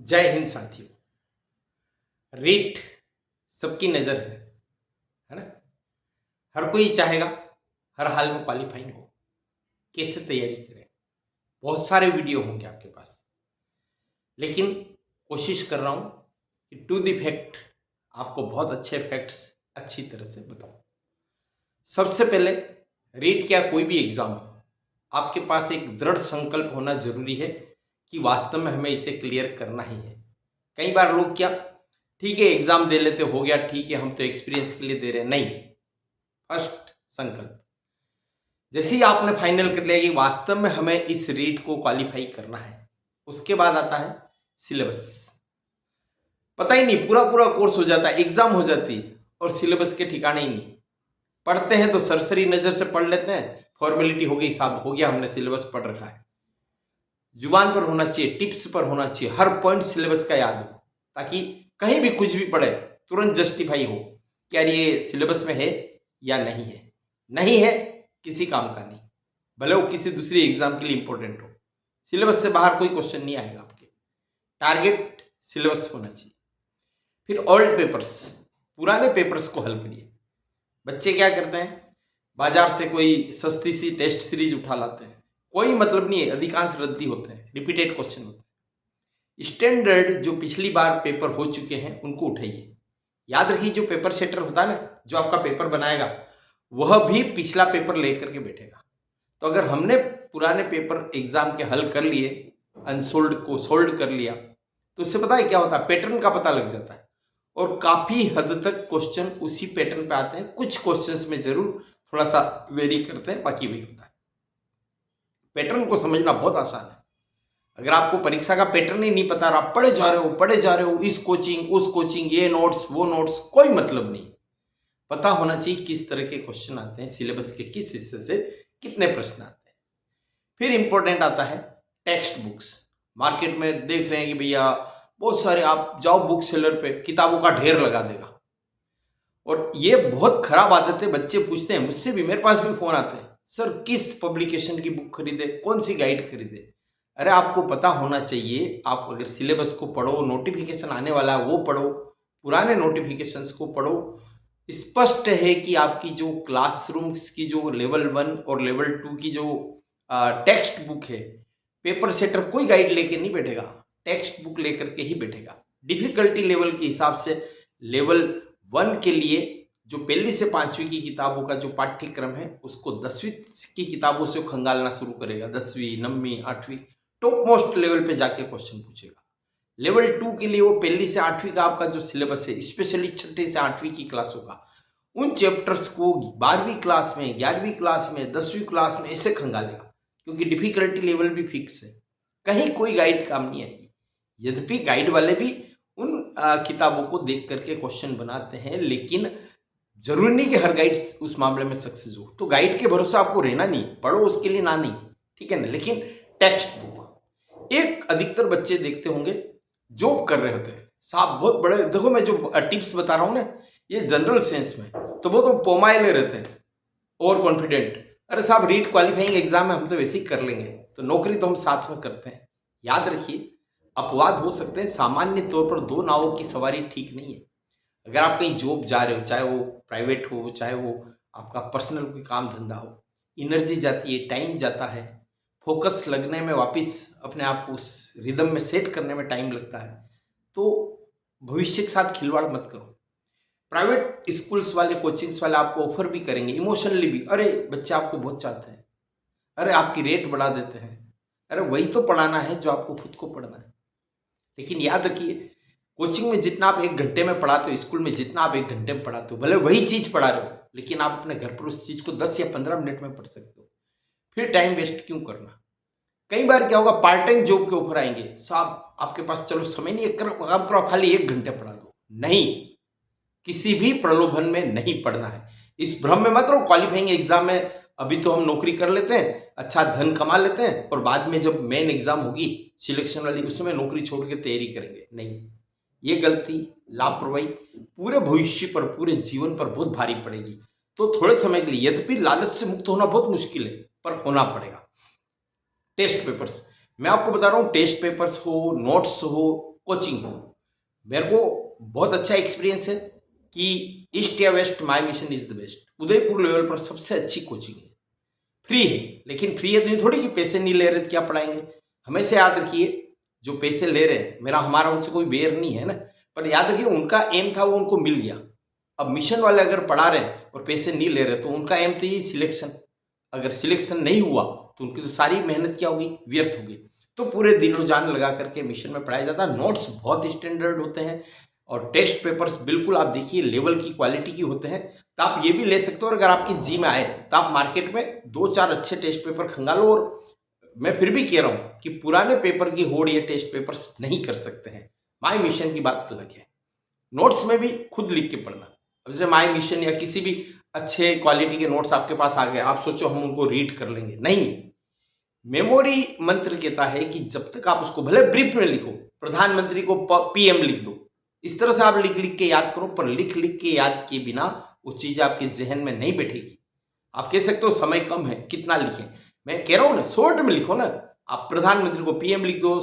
जय हिंद साथियों। रीट सबकी नज़र है ना। हर कोई चाहेगा हर हाल में क्वालिफाइंग हो। कैसे तैयारी करें, बहुत सारे वीडियो होंगे आपके पास, लेकिन कोशिश कर रहा हूं कि टू द फैक्ट आपको बहुत अच्छे फैक्ट्स अच्छी तरह से बताऊं। सबसे पहले, रीट क्या कोई भी एग्जाम हो, आपके पास एक दृढ़ संकल्प होना जरूरी है कि वास्तव में हमें इसे क्लियर करना ही है। कई बार लोग क्या, ठीक है एग्जाम दे लेते, हो गया, ठीक है हम तो एक्सपीरियंस के लिए दे रहे हैं। नहीं, फर्स्ट संकल्प, जैसे ही आपने फाइनल कर लिया कि वास्तव में हमें इस रीट को क्वालिफाई करना है, उसके बाद आता है सिलेबस। पता ही नहीं, पूरा पूरा कोर्स हो जाता है, एग्जाम हो जाती है और सिलेबस के ठिकाने ही नहीं। पढ़ते हैं तो सरसरी नजर से पढ़ लेते हैं, फॉर्मेलिटी हो गई, साहब हो गया, हमने सिलेबस पढ़ रखा है। जुबान पर होना चाहिए, टिप्स पर होना चाहिए, हर पॉइंट सिलेबस का याद हो, ताकि कहीं भी कुछ भी पढ़े तुरंत जस्टिफाई हो कि यार ये सिलेबस में है या नहीं है। नहीं है, किसी काम का नहीं, भले वो किसी दूसरी एग्जाम के लिए इंपॉर्टेंट हो। सिलेबस से बाहर कोई क्वेश्चन नहीं आएगा आपके। टारगेट सिलेबस होना चाहिए। फिर ओल्ड पेपर्स, पुराने पेपर्स को हल करिए। बच्चे क्या करते हैं, बाजार से कोई सस्ती सी टेस्ट सीरीज उठा लाते हैं, कोई मतलब नहीं है, अधिकांश रद्दी होते हैं, रिपीटेड क्वेश्चन होते हैं। स्टैंडर्ड जो पिछली बार पेपर हो चुके हैं उनको उठाइए। याद रखिए, जो पेपर सेटर होता है ना, जो आपका पेपर बनाएगा, वह भी पिछला पेपर लेकर के बैठेगा। तो अगर हमने पुराने पेपर एग्जाम के हल कर लिए, अनसोल्ड को सोल्ड कर लिया, तो उससे पता है क्या होता है, पैटर्न का पता लग जाता है और काफी हद तक क्वेश्चन उसी पैटर्न पे आते हैं। कुछ क्वेश्चंस में जरूर थोड़ा सा वेरी करते हैं, बाकी वही होता है। पैटर्न को समझना बहुत आसान है। अगर आपको परीक्षा का पैटर्न ही नहीं पता और आप पढ़े जा रहे हो, इस कोचिंग उस कोचिंग, ये नोट्स वो नोट्स, कोई मतलब नहीं। पता होना चाहिए किस तरह के क्वेश्चन आते हैं, सिलेबस के किस हिस्से से कितने प्रश्न आते हैं। फिर इंपॉर्टेंट आता है टेक्स्ट बुक्स। मार्केट में देख रहे हैं कि भैया बहुत सारे, आप जाओ बुक सेलर पे, किताबों का ढेर लगा देगा। और ये बहुत खराब आदत है। बच्चे पूछते हैं मुझसे भी, मेरे पास भी फोन आते हैं, सर किस पब्लिकेशन की बुक खरीदे, कौन सी गाइड खरीदे। अरे आपको पता होना चाहिए, आप अगर सिलेबस को पढ़ो, नोटिफिकेशन आने वाला है वो पढ़ो, पुराने नोटिफिकेशंस को पढ़ो। स्पष्ट है कि आपकी जो क्लासरूम्स की जो लेवल 1 और लेवल 2 की जो टेक्स्ट बुक है, पेपर सेटर कोई गाइड लेके नहीं बैठेगा, टेक्स्ट बुक लेकर के ही बैठेगा। डिफिकल्टी लेवल के हिसाब से लेवल 1 के लिए जो पहली से 5वीं की किताबों का जो पाठ्यक्रम है, उसको 10वीं की किताबों से खंगालना शुरू करेगा। 10वीं 9वीं 8वीं टॉप मोस्ट लेवल पे जाके क्वेश्चन पूछेगा। लेवल 2 के लिए वो पहली से 8वीं का आपका जो सिलेबस है, स्पेशली 6ठी से 8वीं की क्लासों का, उन चैप्टर्स को 12वीं क्लास में, 11वीं क्लास में, 10वीं क्लास में ऐसे खंगालेगा, क्योंकि डिफिकल्टी लेवल भी फिक्स है, कहीं कोई गाइड काम नहीं आएगी। यद्यपि गाइड वाले भी उन किताबों को देख करके क्वेश्चन बनाते हैं, लेकिन जरूरी नहीं कि हर गाइड उस मामले में सक्सेस हो। तो गाइड के भरोसे आपको रहना नहीं, पढ़ो उसके लिए ना नहीं, ठीक है ना। लेकिन टेक्स्ट बुक, एक अधिकतर बच्चे देखते होंगे जॉब कर रहे होते हैं, साहब बहुत बड़े, देखो मैं जो टिप्स बता रहा हूँ ना, ये जनरल सेंस में तो बहुत पोमाइले रहते हैं, ओवर कॉन्फिडेंट। अरे साहब रीट क्वालिफाइंग एग्जाम है, हम तो वैसे ही कर लेंगे, तो नौकरी तो हम साथ में करते हैं। याद रखिए, अपवाद हो सकते हैं, सामान्य तौर पर दो नावों की सवारी ठीक नहीं है। अगर आप कहीं जॉब जा रहे हो, चाहे वो प्राइवेट हो, चाहे वो आपका पर्सनल कोई काम धंधा हो, एनर्जी जाती है, टाइम जाता है, फोकस लगने में, वापस अपने आप को उस रिदम में सेट करने में टाइम लगता है। तो भविष्य के साथ खिलवाड़ मत करो। प्राइवेट स्कूल्स वाले, कोचिंग्स वाले आपको ऑफर भी करेंगे, इमोशनली भी, अरे बच्चे आपको बहुत चाहते हैं, अरे आपकी रेट बढ़ा देते हैं। अरे वही तो पढ़ाना है जो आपको खुद को पढ़ना है। लेकिन याद रखिए, कोचिंग में जितना आप 1 घंटे में पढ़ाते हो, स्कूल में जितना आप 1 घंटे में पढ़ाते हो, भले वही चीज पढ़ा रहे हो, लेकिन आप अपने घर पर उस चीज को 10 या 15 मिनट में पढ़ सकते हो। फिर टाइम वेस्ट क्यों करना। कई बार क्या होगा, पार्ट टाइम जॉब के ऑफर आएंगे, साहब आपके पास चलो समय नहीं, एक काम करो, खाली 1 घंटे पढ़ा दो। नहीं, किसी भी प्रलोभन में नहीं पढ़ना है। इस भ्रम में मत रहो क्वालिफाइंग एग्जाम में अभी तो हम नौकरी कर लेते हैं, अच्छा धन कमा लेते हैं, और बाद में जब मेन एग्जाम होगी सिलेक्शन वाली, उस समय नौकरी छोड़ के तैयारी करेंगे। नहीं, ये गलती, लापरवाही पूरे भविष्य पर, पूरे जीवन पर बहुत भारी पड़ेगी। तो थोड़े समय के लिए, यद्यपि लालच से मुक्त होना बहुत मुश्किल है, पर होना पड़ेगा। टेस्ट पेपर्स, मैं आपको बता रहा हूं, टेस्ट पेपर्स हो, नोट्स हो, कोचिंग हो। मेरे को बहुत अच्छा एक्सपीरियंस है कि ईस्ट या west my mission is the best. Udaipur level पर सबसे अच्छी कोचिंग है, फ्री है। लेकिन फ्री है तो ये थोड़ी कि पैसे नहीं ले रहे तो क्या पढ़ाएंगे। हमेशा याद रखिए, जो पैसे ले रहे हैं, हमारा उनसे कोई बैर नहीं है ना, पर याद रखिए उनका एम था वो उनको मिल गया। अब मिशन वाले अगर पढ़ा रहे हैं और पैसे नहीं ले रहे तो उनका एम तो ये सिलेक्शन, अगर सिलेक्शन नहीं हुआ तो उनकी तो सारी मेहनत क्या होगी, व्यर्थ होगी। तो पूरे दिनों जान लगा करके मिशन में पढ़ाया जाता है। नोट्स बहुत स्टैंडर्ड होते हैं और टेस्ट पेपर्स बिल्कुल आप देखिए लेवल की, क्वालिटी की होते हैं। तो आप ये भी ले सकते हो, और अगर आपकी जी में आए तो आप मार्केट में 2-4 अच्छे टेस्ट पेपर खंगालो। और मैं फिर भी कह रहा हूँ कि पुराने पेपर की होड़ ये टेस्ट पेपर्स नहीं कर सकते हैं। माय मिशन की बात अलग है। नोट्स में भी खुद लिख के पढ़ना। अब जैसे माय मिशन या किसी भी अच्छे क्वालिटी के नोट्स आपके पास आ गए, आप सोचो हम उनको रीड कर लेंगे, नहीं। मेमोरी मंत्र कहता है कि जब तक आप उसको भले ब्रीफ में लिखो, प्रधानमंत्री को पीएम लिख दो, इस तरह से आप लिख लिख के याद करो, पर लिख लिख के याद किए बिना वो चीज आपके जहन में नहीं बैठेगी। आप कह सकते हो समय कम है, कितना लिखें। मैं कह रहा हूं ना, शॉर्ट में लिखो ना। आप प्रधानमंत्री को पीएम लिख दो,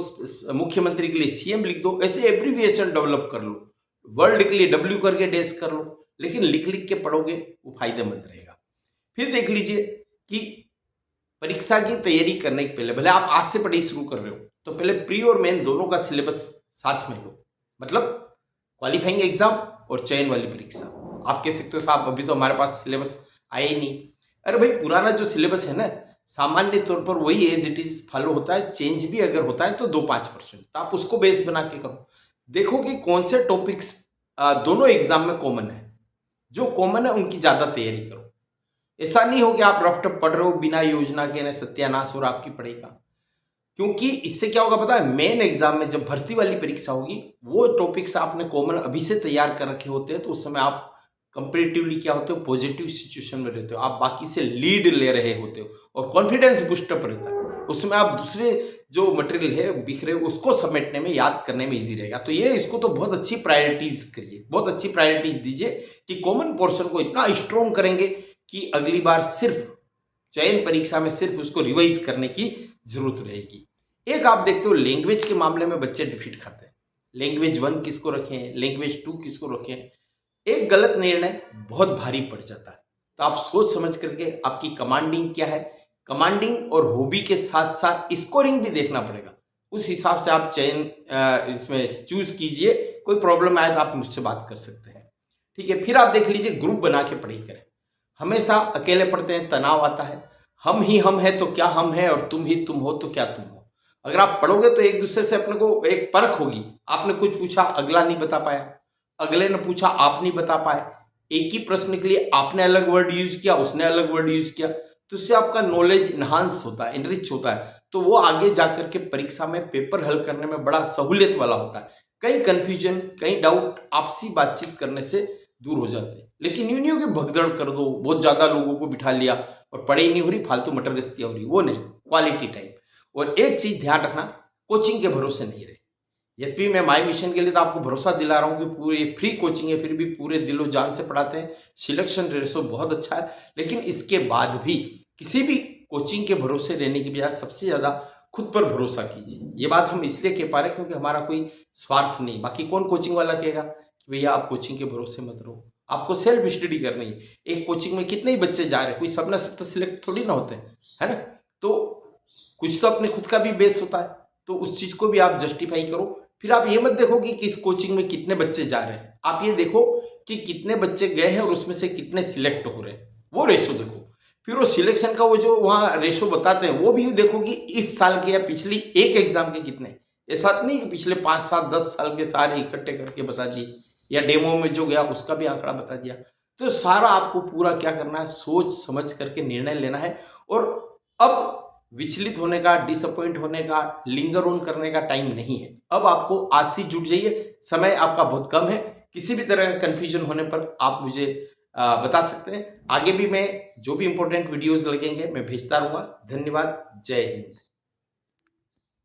मुख्यमंत्री के लिए सीएम लिख दो, ऐसे एब्रीविएशन डेवलप कर लो। वर्ल्ड के लिए डब्ल्यू करके डैश कर लो, लेकिन लिख लिख के पढ़ोगे वो फायदेमंद रहेगा। फिर देख लीजिए कि परीक्षा की तैयारी करने के पहले, भले आप आज से पढ़ाई शुरू कर रहे हो, तो पहले प्री और मेन दोनों का सिलेबस साथ में लो। मतलब क्वालिफाइंग एग्जाम और चयन वाली परीक्षा। आप कह सकते हो साहब अभी तो हमारे पास सिलेबस आया ही नहीं। अरे भाई, पुराना जो सिलेबस है ना, सामान्य तौर पर वही एज इट इज फॉलो होता है। चेंज भी अगर होता है तो 2-5%, तो आप उसको बेस बना के करो। देखो कि कौन से टॉपिक्स दोनों एग्जाम में कॉमन है। जो कॉमन है उनकी ज्यादा तैयारी करो। ऐसा नहीं हो कि आप रफ टफ पढ़ रहे हो बिना योजना के, ना सत्यानाश और आपकी पढ़ेगा। क्योंकि इससे क्या होगा पता है, मेन एग्जाम में जब भर्ती वाली परीक्षा होगी, वो टॉपिक्स आपने कॉमन अभी से तैयार कर रखे होते हैं, तो उस समय आप कंपेरेटिवली क्या होते हो, पॉजिटिव सिचुएशन में रहते हो। आप बाकी से लीड ले रहे होते हो और कॉन्फिडेंस बूस्टअप रहता है। उसमें आप दूसरे जो मटेरियल है बिखरे उसको समेटने में, याद करने में इजी रहेगा। तो ये इसको तो बहुत अच्छी प्रायोरिटीज करिए, बहुत अच्छी प्रायोरिटीज दीजिए कि कॉमन पोर्शन को इतना स्ट्रॉन्ग करेंगे कि अगली बार सिर्फ चयन परीक्षा में सिर्फ उसको रिवाइज करने की जरूरत रहेगी। एक आप देखते हो लैंग्वेज के मामले में बच्चे डिफीट खाते हैं। लैंग्वेज 1 किसको रखें, लैंग्वेज 2 किसको रखें। एक गलत निर्णय बहुत भारी पड़ जाता है। तो आप सोच समझ करके, आपकी कमांडिंग क्या है, कमांडिंग और हॉबी के साथ साथ स्कोरिंग भी देखना पड़ेगा। उस हिसाब से आप चयन इसमें चूज कीजिए। कोई प्रॉब्लम आए तो आप मुझसे बात कर सकते हैं, ठीक है। फिर आप देख लीजिए, ग्रुप बना के पढ़ाई करें। हमेशा अकेले पढ़ते हैं, तनाव आता है। हम ही हम है तो क्या हम है, और तुम ही तुम हो तो क्या तुम हो। अगर आप पढ़ोगे तो एक दूसरे से अपने को एक परख होगी। आपने कुछ पूछा, अगला नहीं बता पाया, अगले ने पूछा, आप नहीं बता पाए। एक ही प्रश्न के लिए आपने अलग वर्ड यूज किया, उसने अलग वर्ड यूज किया, तो उससे आपका नॉलेज इनहांस होता है, इनरिच होता है। तो वो आगे जाकर के परीक्षा में पेपर हल करने में बड़ा सहूलियत वाला होता है। कई कंफ्यूजन, कई डाउट आपसी बातचीत करने से दूर हो जाते हैं। लेकिन यूं नहीं हो कि भगदड़ कर दो, बहुत ज्यादा लोगों को बिठा लिया और पढ़ाई नहीं हो रही, फालतू मटर गश्तियां हो रही, वो नहीं। Quality time. और एक चीज ध्यान रखना, कोचिंग के भरोसे नहीं रहे। यद्यपि मैं माय मिशन के लिए तो आपको भरोसा दिला रहा हूँ कि पूरी फ्री कोचिंग है, फिर भी पूरे दिलो जान से पढ़ाते हैं। सिलेक्शन रेशो बहुत अच्छा है। लेकिन इसके बाद भी किसी भी कोचिंग के भरोसे रहने की बजाय सबसे ज्यादा खुद पर भरोसा कीजिए। ये बात हम इसलिए कह पा रहे हैं क्योंकि हमारा कोई स्वार्थ नहीं। बाकी कौन कोचिंग वाला कहेगा कि भैया आप कोचिंग के भरोसे मत रहो। आपको सेल्फ स्टडी करनी है। एक कोचिंग में कितने ही बच्चे जा रहे हैं, कोई सब ना सब तो सिलेक्ट थोड़ी ना होते हैं, है ना। तो कुछ तो अपने खुद का भी बेस होता है, तो उस चीज को भी आप जस्टिफाई करो। फिर आप ये मत देखो कि किस कोचिंग में कितने बच्चे जा रहे हैं, आप ये देखो कि कितने बच्चे गए हैं और उसमें से कितने सिलेक्ट हो रहे हैं, वो रेशो देखो। फिर वो सिलेक्शन का वो जो वहाँ रेशो बताते हैं वो भी देखो कि इस साल के या पिछली एक एग्जाम के कितने। ऐसा नहीं कि पिछले 5, 7, 10 साल के सारे इकट्ठे करके बता दिए, या डेमो में जो गया उसका भी आंकड़ा बता दिया। तो सारा आपको पूरा क्या करना है, सोच समझ करके निर्णय लेना है। और अब विचलित होने का, डिसअपॉइंट होने का, लिंगर ऑन करने का टाइम नहीं है। अब आपको आज से जुट जाइए, समय आपका बहुत कम है। किसी भी तरह का कंफ्यूजन होने पर आप मुझे बता सकते हैं। आगे भी मैं जो भी इंपॉर्टेंट वीडियोस लगेंगे मैं भेजता रहूंगा। धन्यवाद। जय हिंद।